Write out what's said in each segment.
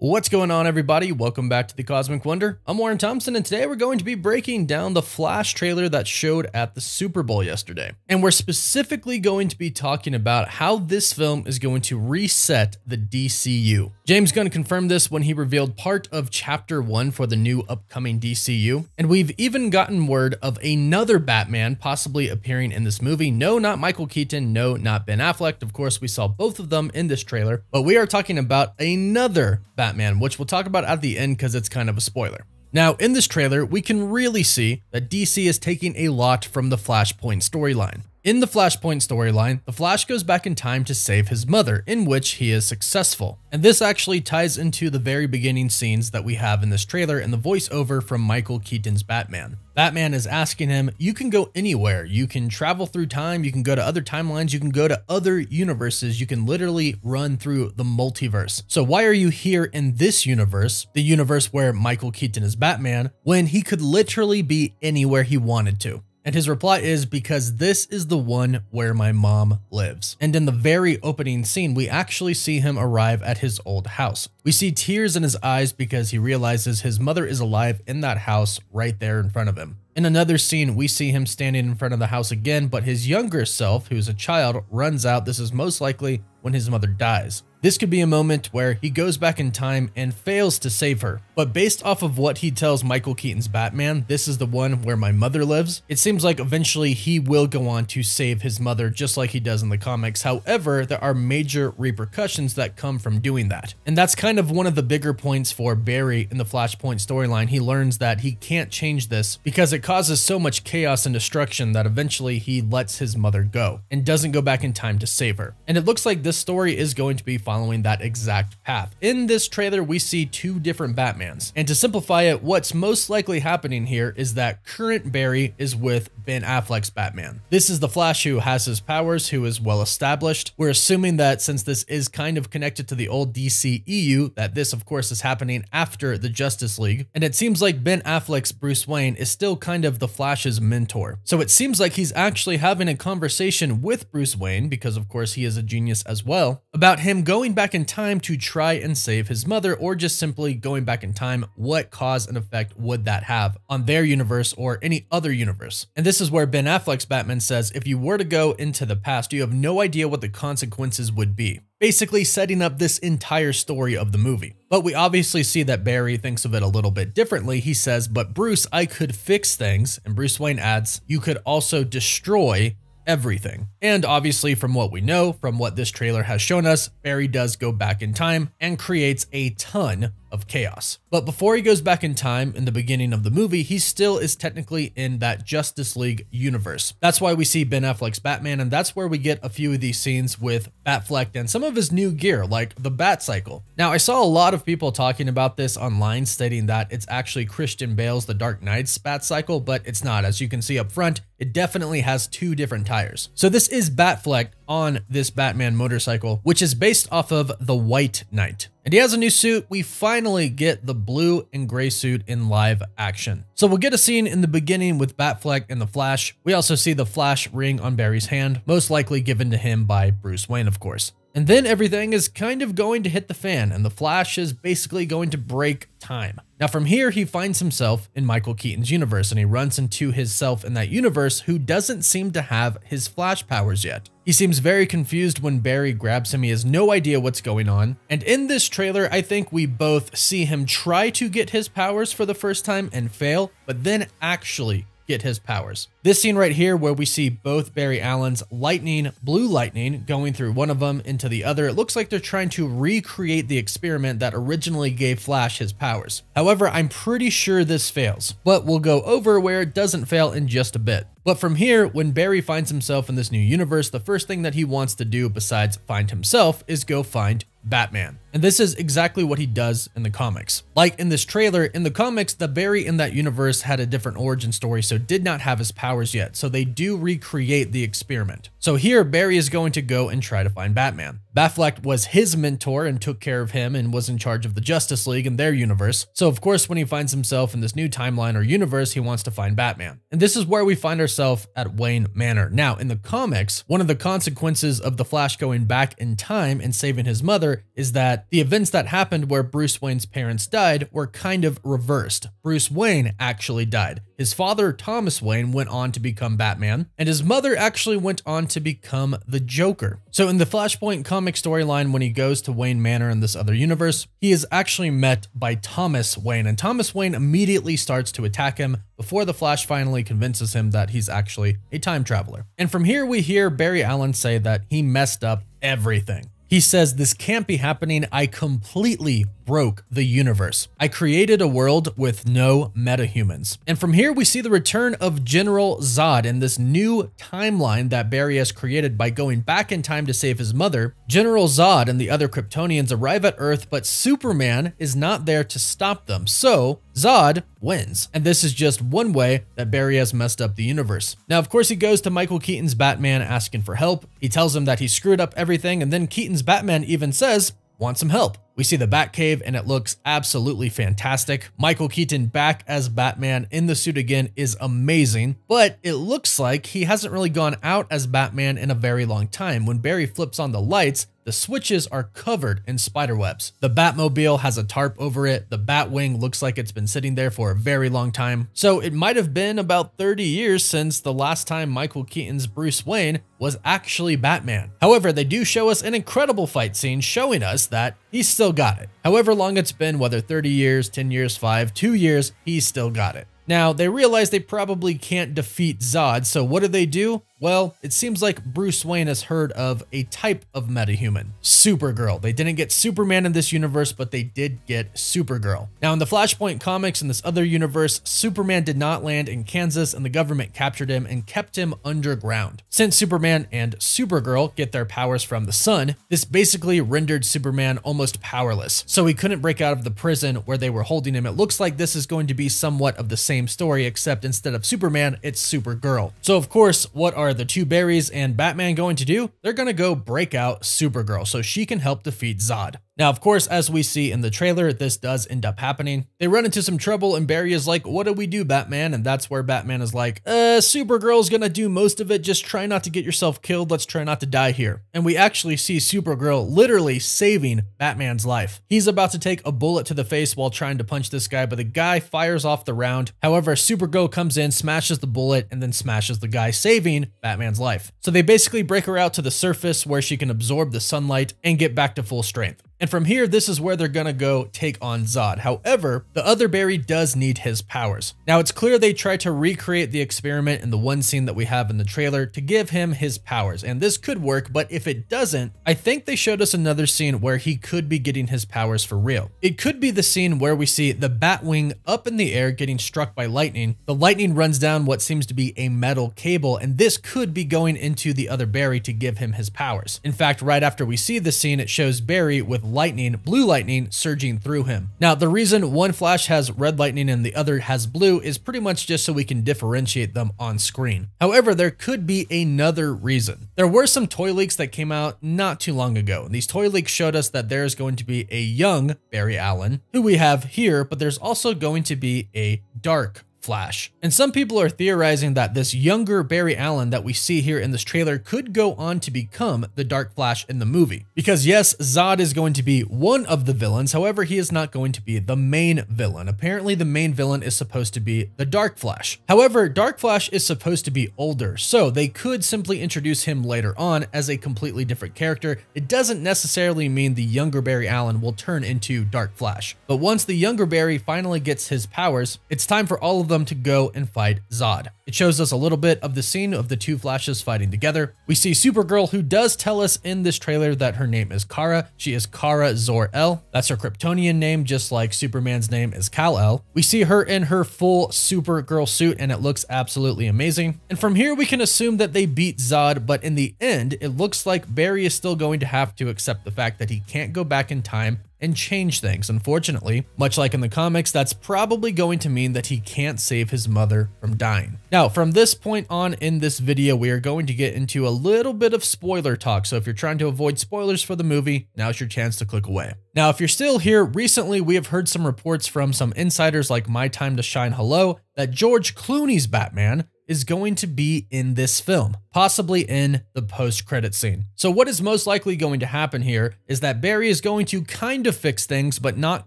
What's going on, everybody? Welcome back to the Cosmic Wonder. I'm Warren Thompson, and today we're going to be breaking down the Flash trailer that showed at the Super Bowl yesterday. And we're specifically going to be talking about how this film is going to reset the DCU. James Gunn confirmed this when he revealed part of Chapter 1 for the new upcoming DCU. And we've even gotten word of another Batman possibly appearing in this movie. No, not Michael Keaton. No, not Ben Affleck. Of course, we saw both of them in this trailer, but we are talking about another Batman, which we'll talk about at the end because it's kind of a spoiler. Now, in this trailer, we can really see that DC is taking a lot from the Flashpoint storyline. In the Flashpoint storyline, the Flash goes back in time to save his mother, in which he is successful. And this actually ties into the very beginning scenes that we have in this trailer and the voiceover from Michael Keaton's Batman. Batman is asking him, you can go anywhere, you can travel through time, you can go to other timelines, you can go to other universes, you can literally run through the multiverse. So why are you here in this universe, the universe where Michael Keaton is Batman, when he could literally be anywhere he wanted to? And his reply is, because this is the one where my mom lives. And in the very opening scene, we actually see him arrive at his old house. We see tears in his eyes because he realizes his mother is alive in that house right there in front of him. In another scene, we see him standing in front of the house again, but his younger self, who's a child, runs out. This is most likely when his mother dies. This could be a moment where he goes back in time and fails to save her. But based off of what he tells Michael Keaton's Batman, this is the one where my mother lives, it seems like eventually he will go on to save his mother just like he does in the comics. However, there are major repercussions that come from doing that. And that's kind of one of the bigger points for Barry in the Flashpoint storyline. He learns that he can't change this because it causes so much chaos and destruction that eventually he lets his mother go and doesn't go back in time to save her. And it looks like this story is going to be following that exact path. In this trailer, we see two different Batmans. And to simplify it, what's most likely happening here is that current Barry is with Ben Affleck's Batman. This is the Flash who has his powers, who is well established. We're assuming that since this is kind of connected to the old DCEU, that this of course is happening after the Justice League. And it seems like Ben Affleck's Bruce Wayne is still kind of the Flash's mentor. So it seems like he's actually having a conversation with Bruce Wayne, because of course he is a genius as well, about him going back in time to try and save his mother, or just simply going back in time. What cause and effect would that have on their universe or any other universe? And this is where Ben Affleck's Batman says, if you were to go into the past, you have no idea what the consequences would be. Basically setting up this entire story of the movie. But we obviously see that Barry thinks of it a little bit differently. He says, but Bruce, I could fix things. And Bruce Wayne adds, you could also destroy everything. And obviously, from what we know, from what this trailer has shown us, Barry does go back in time and creates a ton of chaos. But before he goes back in time in the beginning of the movie, he still is technically in that Justice League universe. That's why we see Ben Affleck's Batman, and that's where we get a few of these scenes with Batfleck and some of his new gear, like the Bat Cycle. Now, I saw a lot of people talking about this online, stating that it's actually Christian Bale's The Dark Knight's Bat Cycle, but it's not. As you can see up front, it definitely has two different tires. So this is Batfleck on this Batman motorcycle, which is based off of the White Knight. And he has a new suit. We finally get the blue and gray suit in live action. So we'll get a scene in the beginning with Batfleck and the Flash. We also see the Flash ring on Barry's hand, most likely given to him by Bruce Wayne, of course. And then everything is kind of going to hit the fan, and the Flash is basically going to break time. Now from here, he finds himself in Michael Keaton's universe, and he runs into his self in that universe who doesn't seem to have his Flash powers yet. He seems very confused when Barry grabs him. He has no idea what's going on. And in this trailer, I think we both see him try to get his powers for the first time and fail, but then actually get his powers. This scene right here where we see both Barry Allen's blue lightning going through one of them into the other, it looks like they're trying to recreate the experiment that originally gave Flash his powers. However, I'm pretty sure this fails, but we'll go over where it doesn't fail in just a bit. But from here, when Barry finds himself in this new universe, the first thing that he wants to do besides find himself is go find Batman. And this is exactly what he does in the comics. Like in this trailer, in the comics, the Barry in that universe had a different origin story, so did not have his powers yet. So they do recreate the experiment. So here, Barry is going to go and try to find Batman. Affleck was his mentor and took care of him and was in charge of the Justice League in their universe. So of course, when he finds himself in this new timeline or universe, he wants to find Batman. And this is where we find ourselves at Wayne Manor. Now, in the comics, one of the consequences of the Flash going back in time and saving his mother is that the events that happened where Bruce Wayne's parents died were kind of reversed. Bruce Wayne actually died. His father, Thomas Wayne, went on to become Batman, and his mother actually went on to become the Joker. So in the Flashpoint comic storyline, when he goes to Wayne Manor in this other universe, he is actually met by Thomas Wayne, and Thomas Wayne immediately starts to attack him before the Flash finally convinces him that he's actually a time traveler. And from here, we hear Barry Allen say that he messed up everything. He says, "This can't be happening. I completely broke the universe. I created a world with no metahumans." And from here, we see the return of General Zod in this new timeline that Barry has created by going back in time to save his mother. General Zod and the other Kryptonians arrive at Earth, but Superman is not there to stop them. So Zod wins. And this is just one way that Barry has messed up the universe. Now, of course, he goes to Michael Keaton's Batman asking for help. He tells him that he screwed up everything, and then Keaton's Batman even says, "Want some help?" We see the Batcave and it looks absolutely fantastic. Michael Keaton back as Batman in the suit again is amazing, but it looks like he hasn't really gone out as Batman in a very long time. When Barry flips on the lights, the switches are covered in spiderwebs. The Batmobile has a tarp over it. The Batwing looks like it's been sitting there for a very long time. So it might have been about 30 years since the last time Michael Keaton's Bruce Wayne was actually Batman. However, they do show us an incredible fight scene showing us that he's still got it. However long it's been, whether 30 years, 10 years, 5, 2 years, he's still got it. Now, they realize they probably can't defeat Zod, so what do? Well, it seems like Bruce Wayne has heard of a type of metahuman, Supergirl. They didn't get Superman in this universe, but they did get Supergirl. Now, in the Flashpoint comics in this other universe, Superman did not land in Kansas and the government captured him and kept him underground. Since Superman and Supergirl get their powers from the sun, this basically rendered Superman almost powerless. So he couldn't break out of the prison where they were holding him. It looks like this is going to be somewhat of the same story, except instead of Superman, it's Supergirl. So of course, what are the two Barrys and Batman going to do? They're going to go break out Supergirl so she can help defeat Zod. Now, of course, as we see in the trailer, this does end up happening. They run into some trouble and Barry is like, "What do we do, Batman?" And that's where Batman is like, Supergirl's gonna do most of it. Just try not to get yourself killed. Let's try not to die here. And we actually see Supergirl literally saving Batman's life. He's about to take a bullet to the face while trying to punch this guy, but the guy fires off the round. However, Supergirl comes in, smashes the bullet, and then smashes the guy, saving Batman's life. So they basically break her out to the surface where she can absorb the sunlight and get back to full strength. And from here, this is where they're gonna go take on Zod. However, the other Barry does need his powers. Now, it's clear they try to recreate the experiment in the one scene that we have in the trailer to give him his powers, and this could work, but if it doesn't, I think they showed us another scene where he could be getting his powers for real. It could be the scene where we see the Batwing up in the air getting struck by lightning. The lightning runs down what seems to be a metal cable, and this could be going into the other Barry to give him his powers. In fact, right after we see the scene, it shows Barry with lightning, blue lightning, surging through him. Now, the reason one Flash has red lightning and the other has blue is pretty much just so we can differentiate them on screen. However, there could be another reason. There were some toy leaks that came out not too long ago. These toy leaks showed us that there's going to be a young Barry Allen, who we have here, but there's also going to be a dark Flash. And some people are theorizing that this younger Barry Allen that we see here in this trailer could go on to become the Dark Flash in the movie. Because yes, Zod is going to be one of the villains, however, he is not going to be the main villain. Apparently, the main villain is supposed to be the Dark Flash. However, Dark Flash is supposed to be older, so they could simply introduce him later on as a completely different character. It doesn't necessarily mean the younger Barry Allen will turn into Dark Flash. But once the younger Barry finally gets his powers, it's time for all of them to go and fight Zod. It shows us a little bit of the scene of the two Flashes fighting together. We see Supergirl, who does tell us in this trailer that her name is Kara. She is Kara Zor-El. That's her Kryptonian name, just like Superman's name is Kal-El. We see her in her full Supergirl suit, and it looks absolutely amazing. And from here, we can assume that they beat Zod, but in the end, it looks like Barry is still going to have to accept the fact that he can't go back in time and change things. Unfortunately, much like in the comics, that's probably going to mean that he can't save his mother from dying. Now, from this point on in this video, we are going to get into a little bit of spoiler talk. So if you're trying to avoid spoilers for the movie, now's your chance to click away. Now, if you're still here, recently we have heard some reports from some insiders like My Time to Shine Hello that George Clooney's Batman is going to be in this film, possibly in the post-credit scene. So what is most likely going to happen here is that Barry is going to kind of fix things, but not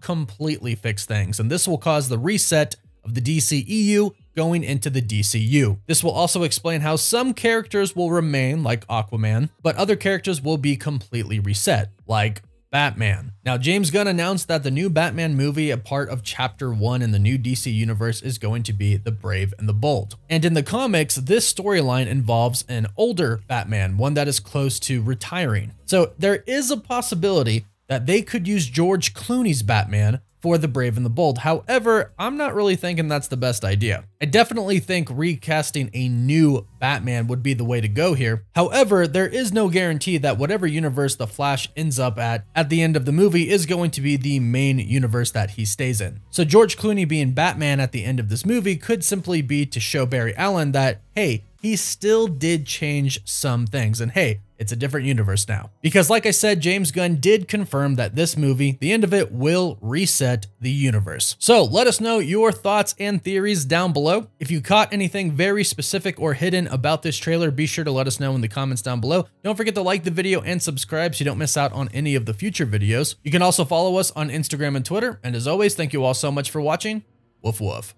completely fix things. And this will cause the reset of the DCEU going into the DCU. This will also explain how some characters will remain, like Aquaman, but other characters will be completely reset, like Batman. Now, James Gunn announced that the new Batman movie, a part of Chapter 1 in the new DC universe, is going to be The Brave and the Bold. And in the comics, this storyline involves an older Batman, one that is close to retiring. So there is a possibility that they could use George Clooney's Batman for The Brave and the Bold. However, I'm not really thinking that's the best idea. I definitely think recasting a new Batman would be the way to go here. However, there is no guarantee that whatever universe the Flash ends up at the end of the movie is going to be the main universe that he stays in. So George Clooney being Batman at the end of this movie could simply be to show Barry Allen that, hey, he still did change some things, and hey, it's a different universe now. Because like I said, James Gunn did confirm that this movie, the end of it, will reset the universe. So let us know your thoughts and theories down below. If you caught anything very specific or hidden about this trailer, be sure to let us know in the comments down below. Don't forget to like the video and subscribe so you don't miss out on any of the future videos. You can also follow us on Instagram and Twitter. And as always, thank you all so much for watching. Woof woof.